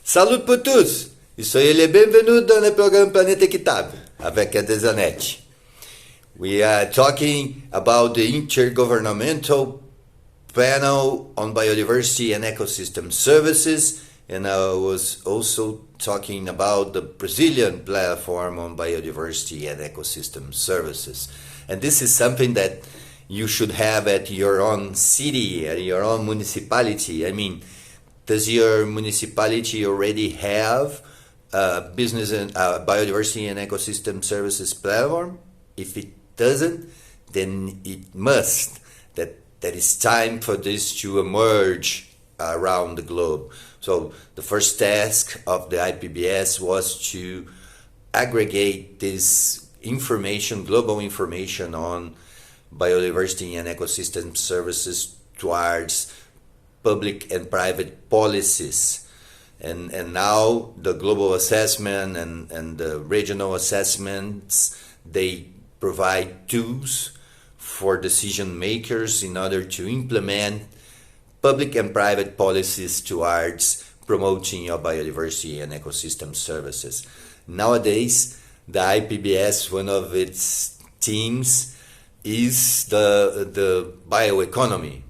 Salut pour tous e soyez les bienvenus dans le programme Planète Équitable avec Adesanete. We are talking about the Intergovernmental Panel on Biodiversity and Ecosystem Services, and I was also talking about the Brazilian Platform on Biodiversity and Ecosystem Services. And this is something that you should have at your own city, at your own municipality. I mean, does your municipality already have a business and biodiversity and ecosystem services platform? If it doesn't, then it must. That it's time for this to emerge around the globe. So the first task of the IPBES was to aggregate this information, global information on biodiversity and ecosystem services towards public and private policies. And now the global assessment and the regional assessments, they provide tools for decision makers in order to implement public and private policies towards promoting your biodiversity and ecosystem services. Nowadays, the IPBES, one of its themes is the bioeconomy.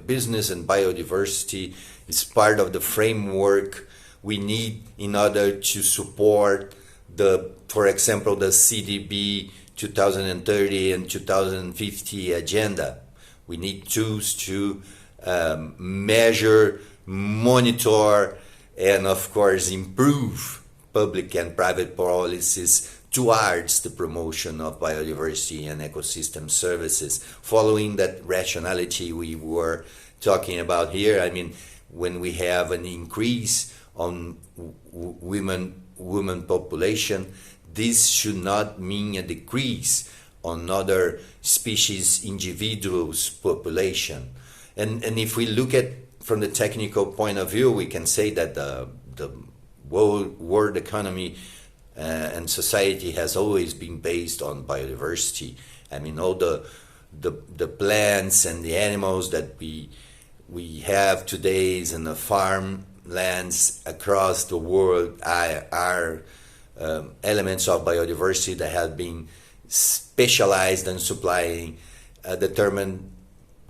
Business and biodiversity is part of the framework we need in order to support for example, the CDB 2030 and 2050 agenda. We need tools to measure, monitor, and of course improve public and private policies towards the promotion of biodiversity and ecosystem services, following that rationality we were talking about here. I mean, when we have an increase on women population, this should not mean a decrease on other species individuals population. And if we look at from the technical point of view, we can say that the world economy and society has always been based on biodiversity. I mean, all the plants and the animals that we have today in the farmlands across the world are elements of biodiversity that have been specialized in supplying a determined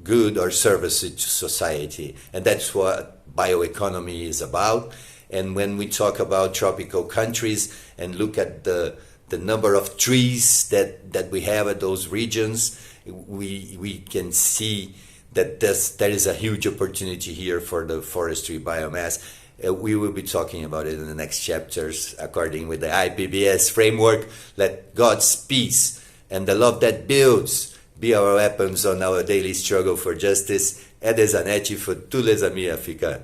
good or service to society. And that's what bioeconomy is about. And when we talk about tropical countries and look at the number of trees that we have at those regions, we can see that there is a huge opportunity here for the forestry biomass. We will be talking about it in the next chapters according with the IPBES framework. Let God's peace and the love that builds be our weapons on our daily struggle for justice. Adesanete for tous les amis africains.